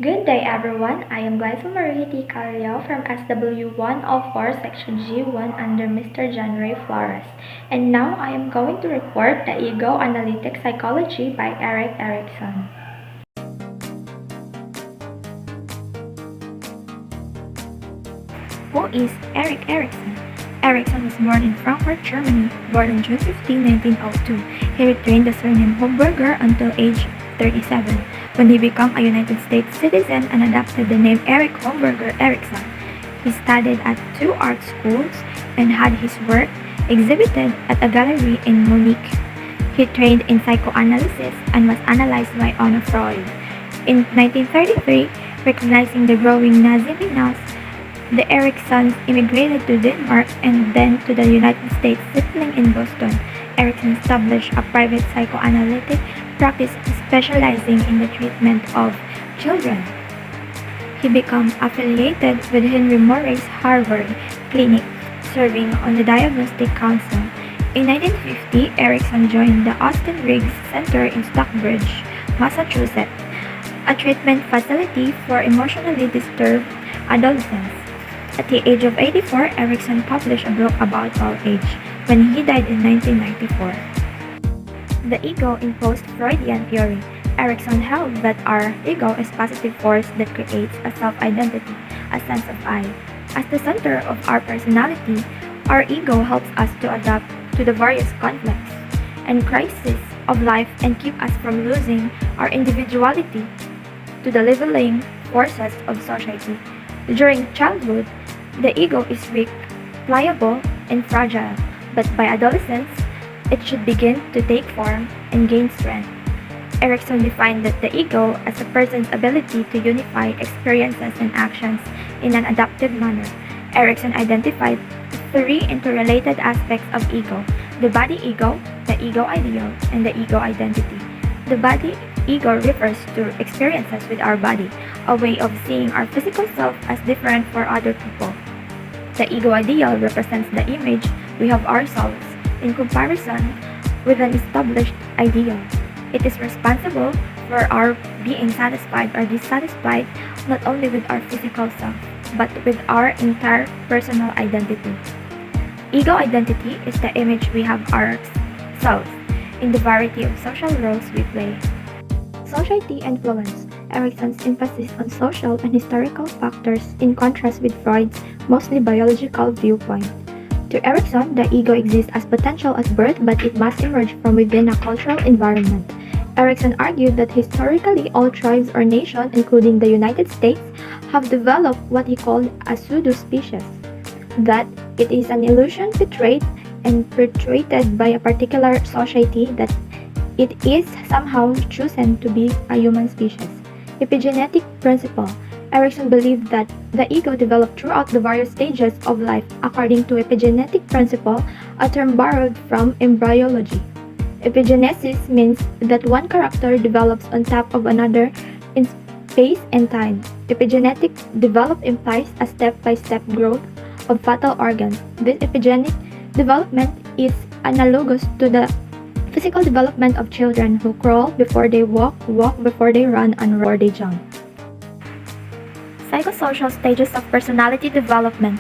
Good day everyone, I am Glycel Marie T. Calio from SW104 Section G1 under Mr. John Ray Flores. And now I am going to report the Ego Analytic Psychology by Erickson. Who is Erick Erickson? Erickson was born in Frankfurt, Germany, born on June 15, 1902. He retained the surname Homburger until age 37, when he became a United States citizen and adopted the name Erick Homburger Erickson. He studied at two art schools and had his work exhibited at a gallery in Munich. He trained in psychoanalysis and was analyzed by Anna Freud. In 1933, recognizing the growing Nazi menace, the Ericksons immigrated to Denmark and then to the United States, settling in Boston. Erickson established a private psychoanalytic practice specializing in the treatment of children. He became affiliated with Henry Moray's Harvard Clinic, serving on the Diagnostic Council. In 1950, Erickson joined the Austin Riggs Center in Stockbridge, Massachusetts, a treatment facility for emotionally disturbed adolescents. At the age of 84, Erickson published a book about old age, when he died in 1994. The ego in post-Freudian theory. Erickson held that our ego is a positive force that creates a self-identity, a sense of I. As the center of our personality, our ego helps us to adapt to the various conflicts and crises of life and keep us from losing our individuality to the leveling forces of society. During childhood, the ego is weak, pliable, and fragile, but by adolescence, it should begin to take form and gain strength. Erickson defined that the ego as a person's ability to unify experiences and actions in an adaptive manner. Erickson identified three interrelated aspects of ego: the body ego, the ego ideal, and the ego identity. The body ego refers to experiences with our body, a way of seeing our physical self as different for other people. The ego ideal represents the image we have ourselves in comparison with an established ideal. It is responsible for our being satisfied or dissatisfied not only with our physical self, but with our entire personal identity. Ego identity is the image we have ourselves in the variety of social roles we play. Society influence. Erickson's emphasis on social and historical factors in contrast with Freud's mostly biological viewpoint. To Erickson, the ego exists as potential at birth, but it must emerge from within a cultural environment. Erickson argued that historically all tribes or nations, including the United States, have developed what he called a pseudo-species, that it is an illusion betrayed and perpetuated by a particular society that it is somehow chosen to be a human species. Epigenetic principle. Erickson believed that the ego developed throughout the various stages of life according to epigenetic principle, a term borrowed from embryology. Epigenesis means that one character develops on top of another in space and time. Epigenetic development implies a step-by-step growth of vital organs. This epigenetic development is analogous to the physical development of children who crawl before they walk before they run, and before they jump. Psychosocial stages of personality development.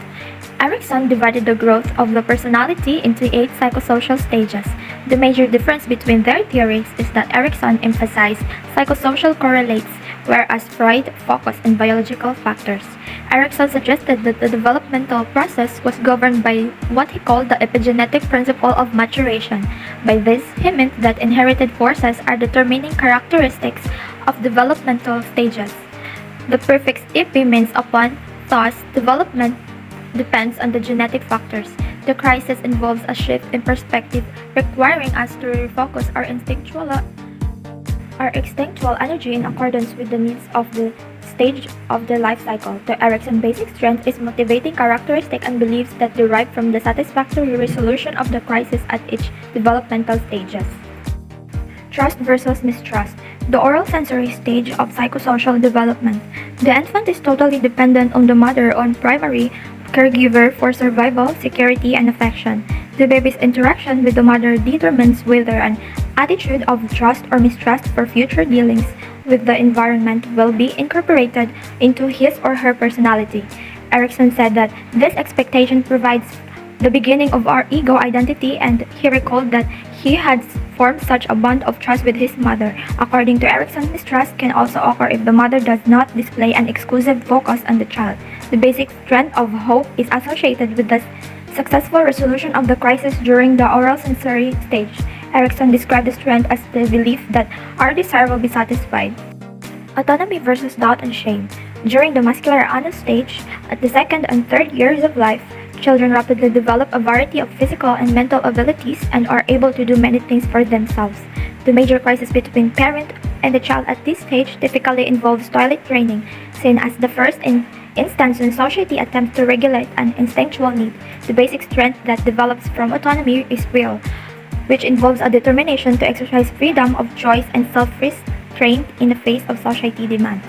Erickson divided the growth of the personality into 8 psychosocial stages. The major difference between their theories is that Erickson emphasized psychosocial correlates, whereas Freud focused on biological factors. Erickson suggested that the developmental process was governed by what he called the epigenetic principle of maturation. By this, he meant that inherited forces are determining characteristics of developmental stages. The prefix "epi" means upon, thus, development depends on the genetic factors. The crisis involves a shift in perspective, requiring us to refocus our instinctual energy in accordance with the needs of the stage of the life cycle. The Erickson basic strength is motivating characteristic and beliefs that derive from the satisfactory resolution of the crisis at each developmental stages. Trust versus mistrust. The oral sensory stage of psychosocial development. The infant is totally dependent on the mother or primary caregiver for survival, security, and affection. The baby's interaction with the mother determines whether an attitude of trust or mistrust for future dealings with the environment will be incorporated into his or her personality. Erickson said that this expectation provides the beginning of our ego identity, and he recalled that he had formed such a bond of trust with his mother. According to Erickson, mistrust can also occur if the mother does not display an exclusive focus on the child. The basic strength of hope is associated with the successful resolution of the crisis during the oral sensory stage. Erickson described the strength as the belief that our desire will be satisfied. Autonomy versus doubt and shame. During the muscular ano stage, at the second and third years of life, children rapidly develop a variety of physical and mental abilities and are able to do many things for themselves. The major crisis between parent and the child at this stage typically involves toilet training, seen as the first instance when society attempts to regulate an instinctual need. The basic strength that develops from autonomy is will, which involves a determination to exercise freedom of choice and self-restraint in the face of society demands.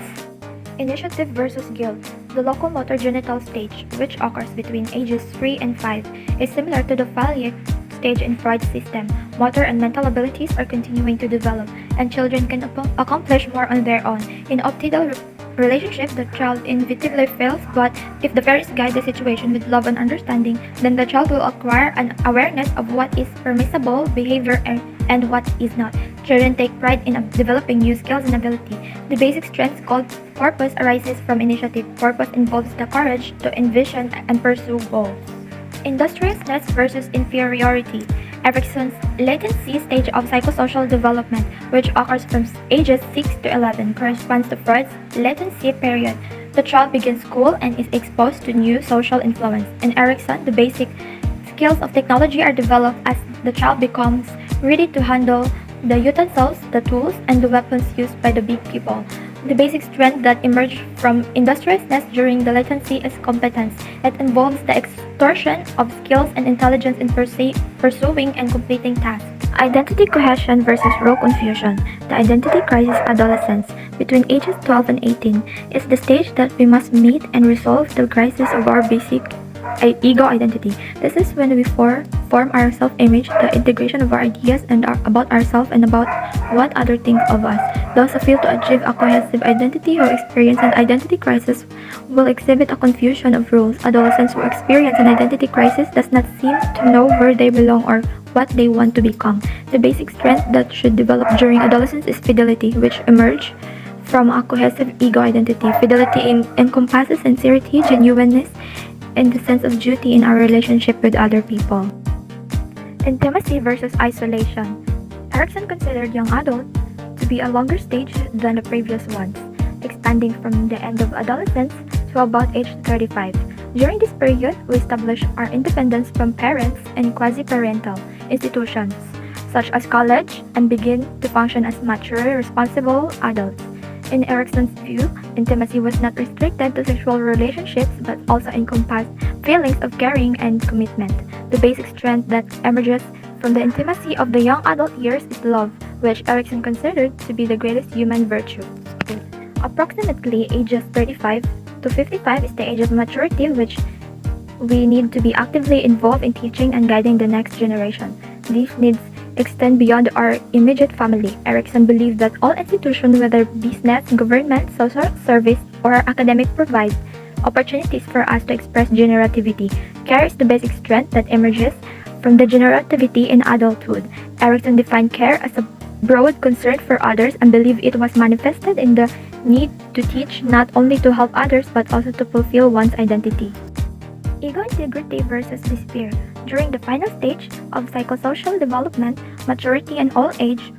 Initiative versus guilt. The locomotor genital stage, which occurs between ages 3 and 5, is similar to the phallic stage in Freud's system. Motor and mental abilities are continuing to develop, and children can accomplish more on their own. In optimal relationship, the child inevitably fails, but if the parents guide the situation with love and understanding, then the child will acquire an awareness of what is permissible behavior and what is not. Children take pride in developing new skills and ability. The basic strength called purpose arises from initiative. Purpose involves the courage to envision and pursue goals. Industriousness versus inferiority. Erickson's latency stage of psychosocial development, which occurs from ages 6 to 11, corresponds to Freud's latency period. The child begins school and is exposed to new social influence. In Erickson, the basic skills of technology are developed as the child becomes ready to handle the utensils, the tools, and the weapons used by the big people. The basic strength that emerges from industriousness during the latency is competence. It involves the extortion of skills and intelligence in pursuing and completing tasks. Identity cohesion versus role confusion. The identity crisis adolescence between ages 12 and 18 is the stage that we must meet and resolve the crisis of our basic ego identity. This is when we form our self-image, the integration of our ideas and about ourselves and about what others think of us. Those who fail to achieve a cohesive identity who experience an identity crisis will exhibit a confusion of roles. Adolescents who experience an identity crisis does not seem to know where they belong or what they want to become. The basic strength that should develop during adolescence is fidelity, which emerges from a cohesive ego identity. Fidelity encompasses sincerity, genuineness, and the sense of duty in our relationship with other people. Intimacy versus isolation. Erickson considered young adult to be a longer stage than the previous ones, expanding from the end of adolescence to about age 35. During this period, we establish our independence from parents and quasi-parental institutions, such as college, and begin to function as mature, responsible adults. In Erickson's view, intimacy was not restricted to sexual relationships but also encompassed feelings of caring and commitment. The basic strength that emerges from the intimacy of the young adult years is love, which Erickson considered to be the greatest human virtue. Approximately ages 35 to 55 is the age of maturity, which we need to be actively involved in teaching and guiding the next generation. These needs extend beyond our immediate family. Erickson believed that all institutions, whether business, government, social service, or academic, provide opportunities for us to express generativity, carries the basic strength that emerges from the generativity in adulthood. Erickson defined care as a broad concern for others and believed it was manifested in the need to teach not only to help others but also to fulfill one's identity. Ego integrity versus despair. During the final stage of psychosocial development, maturity, and old age,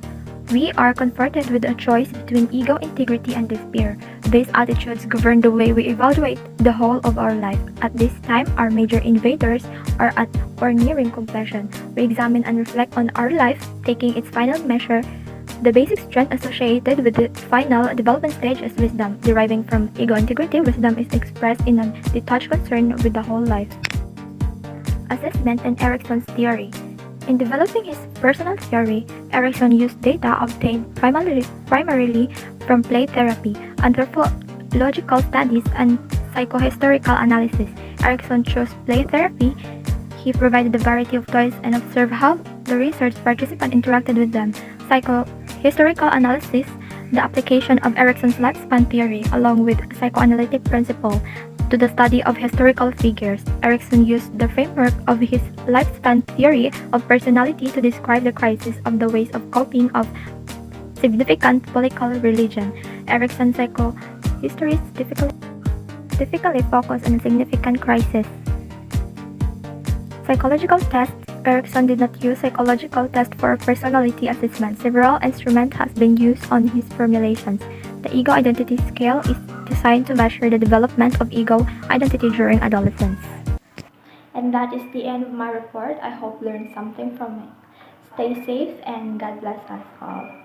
we are confronted with a choice between ego integrity and despair. These attitudes govern the way we evaluate the whole of our life. At this time, our major invaders are at or nearing completion. We examine and reflect on our life, taking its final measure. The basic strength associated with the final development stage is wisdom. Deriving from ego integrity, wisdom is expressed in a detached concern with the whole life. Assessment and Erickson's theory. In developing his personal theory, Erickson used data obtained primarily from play therapy, anthropological studies, and psychohistorical analysis. Erickson chose play therapy. He provided a variety of toys and observed how the research participants interacted with them. Historical analysis The application of Erickson's lifespan theory, along with psychoanalytic principle, to the study of historical figures. Erickson used the framework of his lifespan theory of personality to describe the crisis of the ways of coping of significant political religion. Erickson's psychohistory typically focus on a significant crisis. Psychological tests. Erickson did not use psychological tests for personality assessment. Several instruments have been used on his formulations. The Ego Identity Scale is designed to measure the development of ego identity during adolescence. And that is the end of my report. I hope you learned something from it. Stay safe and God bless us all.